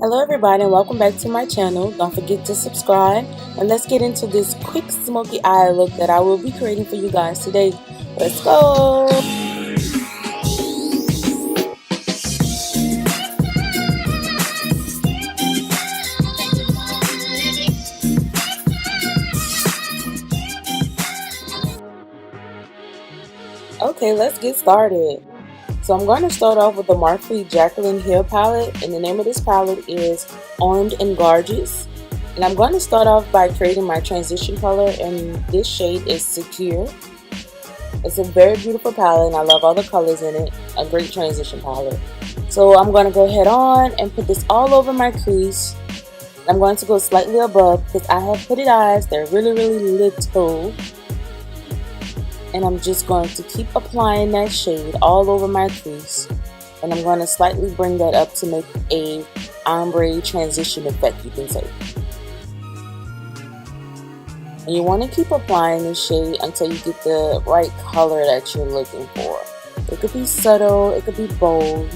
Hello everybody and welcome back to my channel. Don't forget to subscribe and let's get into this quick smoky eye look that I will be creating for you guys today. Let's go! Okay, let's get started. So I'm going to start off with the Morphe Jaclyn hair palette, and the name of this palette is Armed and Gorgeous. And I'm going to start off by creating my transition color, and this shade is Secure. It's a very beautiful palette and I love all the colors in it. A great transition palette. So I'm going to go ahead on and put this all over my crease. I'm going to go slightly above because I have hooded eyes. They're really little. And I'm just going to keep applying that shade all over my crease. And I'm going to slightly bring that up to make a ombre transition effect, you can say. And you want to keep applying this shade until you get the right color that you're looking for. It could be subtle, it could be bold,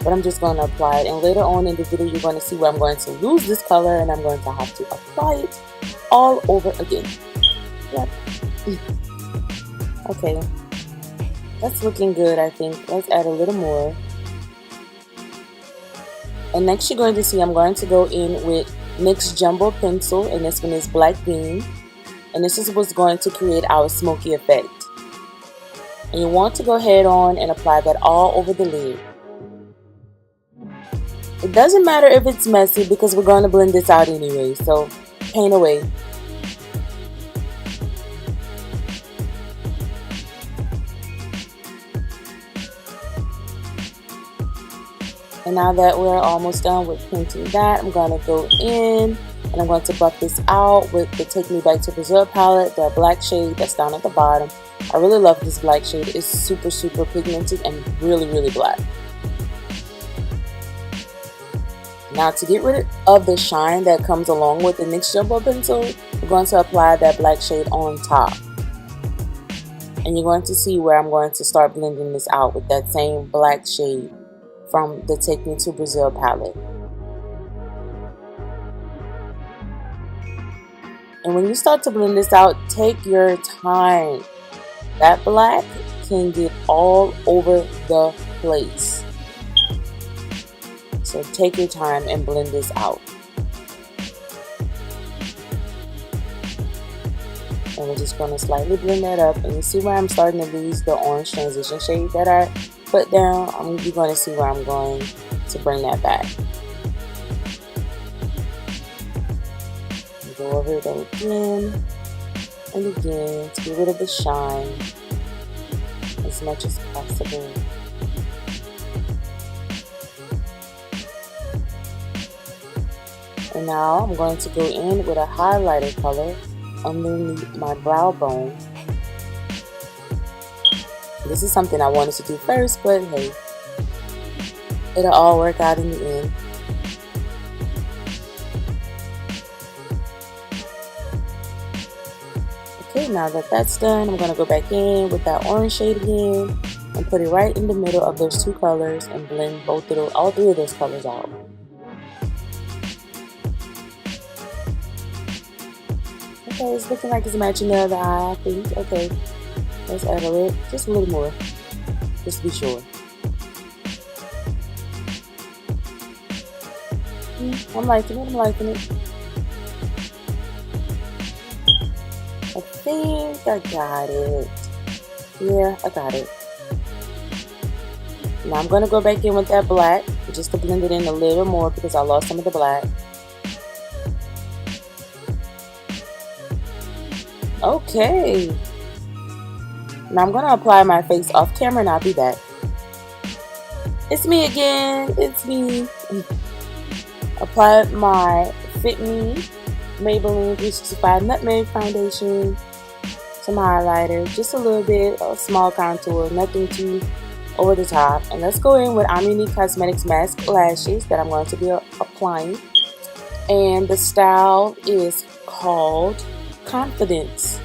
but I'm just going to apply it. And later on in the video, you're going to see where I'm going to lose this color and I'm going to have to apply it all over again. Yep. Okay, that's looking good, I think. Let's add a little more. And next you're going to see I'm going to go in with NYX Jumbo Pencil, and this one is Black Bean. And this is what's going to create our smoky effect. And you want to go ahead on and apply that all over the lid. It doesn't matter if it's messy because we're going to blend this out anyway, so paint away. And now that we're almost done with painting that, I'm going to go in and I'm going to buff this out with the Take Me Back to Brazil palette, the black shade that's down at the bottom. I really love this black shade. It's super pigmented and really black. Now to get rid of the shine that comes along with the NYX Jumbo Pencil, we're going to apply that black shade on top. And you're going to see where I'm going to start blending this out with that same black shade from the Take Me to Brazil palette. And when you start to blend this out, take your time. That black can get all over the place. So take your time and blend this out. And we're just going to slightly blend that up. And you see where I'm starting to lose the orange transition shade that I put down. You're going to see where I'm going to bring that back. Go over it again and again to get rid of the shine as much as possible. And now I'm going to go in with a highlighter color underneath my brow bone. This is something I wanted to do first, but hey, it'll all work out in the end. Okay, now that that's done, I'm going to go back in with that orange shade again and put it right in the middle of those two colors and blend all three of those colors out. Okay, it's looking like it's matching the other eye, I think. Okay, let's add just a little more, just to be sure. I'm liking it. I think I got it. Yeah, I got it. Now I'm going to go back in with that black just to blend it in a little more because I lost some of the black. Okay. Now I'm going to apply my face off camera and I'll be back. It's me again. It's me. Apply my Fit Me Maybelline 365 Nutmeg Foundation. Some highlighter. Just a little bit of small contour. Nothing too over the top. And let's go in with Ame Unique Cosmetics Mask Lashes that I'm going to be applying. And the style is called Confidence.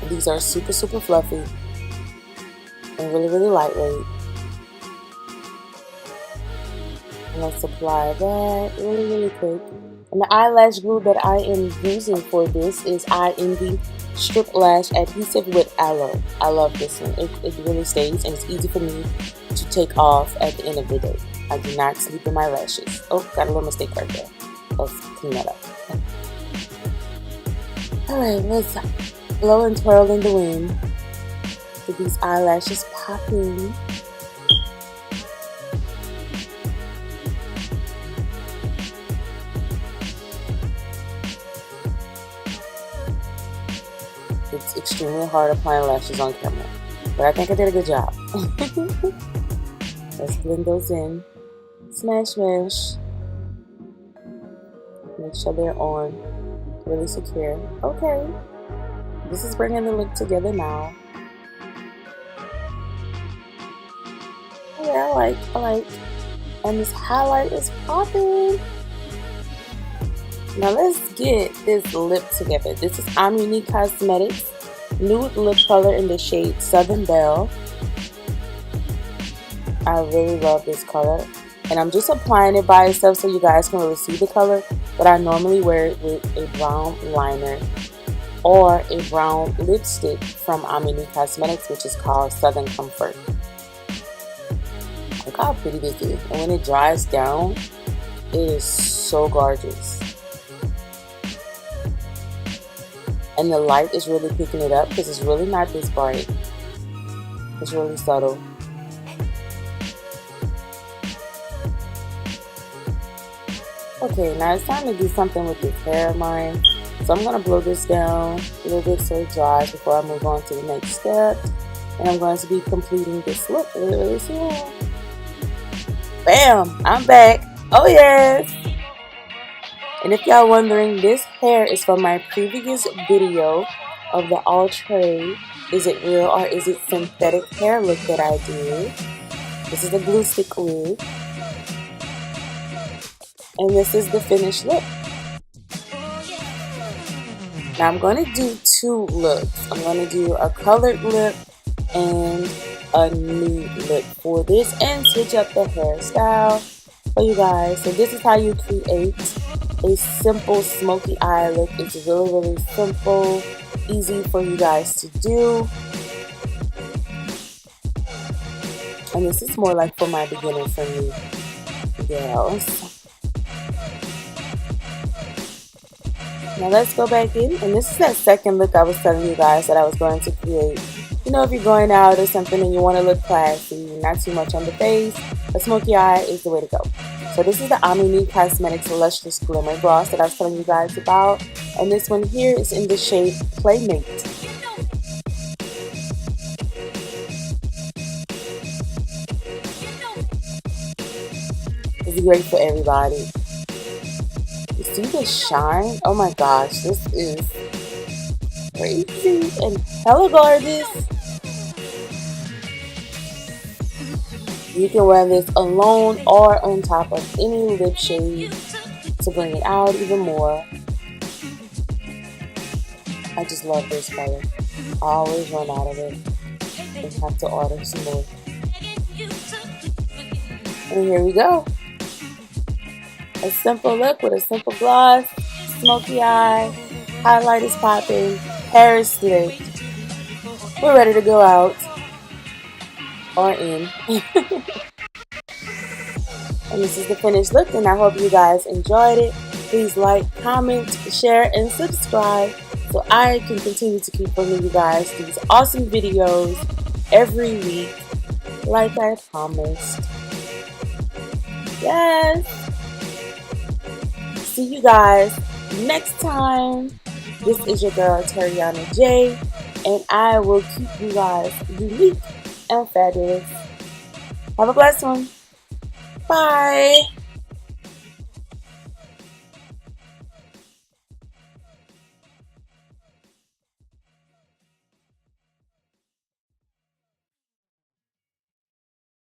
These are super fluffy and really lightweight. And let's apply that really quick. And the eyelash glue that I am using for this is I Envy Strip Lash Adhesive with Aloe. I love this one. It really stays and it's easy for me to take off at the end of the day. I do not sleep in my lashes. Oh, got a little mistake right there. Let's clean that up. Alright, let's blow and twirl in the wind. Get these eyelashes popping. It's extremely hard applying lashes on camera, but I think I did a good job. Let's blend those in. Smash, smash. Make sure they're on. Really secure. Okay. This is bringing the look together now. Yeah, I like. And this highlight is popping. Now let's get this lip together. This is Ame Unique Cosmetics nude lip color in the shade Southern Belle. I really love this color. And I'm just applying it by itself so you guys can really see the color. But I normally wear it with a brown liner or a brown lipstick from Ame Unique Cosmetics, which is called Southern Comfort. Look how pretty this is. And when it dries down, it is so gorgeous. And the light is really picking it up because it's really not this bright. It's really subtle. Okay, now it's time to do something with this hair of mine. So I'm going to blow this down a little bit so it dries before I move on to the next step. And I'm going to be completing this look really soon. Bam! I'm back. Oh yes! And if y'all wondering, this hair is from my previous video of the Artistry, is it real or is it synthetic hair look that I did. This is the glue stick wig. And this is the finished look. Now I'm going to do two looks. I'm going to do a colored lip and a nude lip for this and switch up the hairstyle for you guys. So this is how you create a simple smoky eye look. It's really simple, easy for you guys to do. And this is more like for my beginner friendly girls. Now let's go back in, and this is that second look I was telling you guys that I was going to create. You know, if you're going out or something and you want to look classy, not too much on the face, a smoky eye is the way to go. So this is the Ame Unique Cosmetics Lustrous Glimmer Gloss that I was telling you guys about. And this one here is in the shade PlayMate. It's great for everybody. You see the shine? Oh my gosh, this is crazy and hella gorgeous. You can wear this alone or on top of any lip shade to bring it out even more. I just love this color. I always run out of it and have to order some more. And here we go. A simple look with a simple gloss, smoky eye, highlight is popping, hair is slicked. We're ready to go out or in. And this is the finished look, and I hope you guys enjoyed it. Please like, comment, share, and subscribe so I can continue to keep bringing you guys these awesome videos every week like I promised. Yes! See you guys next time. This is your girl Tariana J, and I will keep you guys unique and fabulous. Have a blessed one. Bye.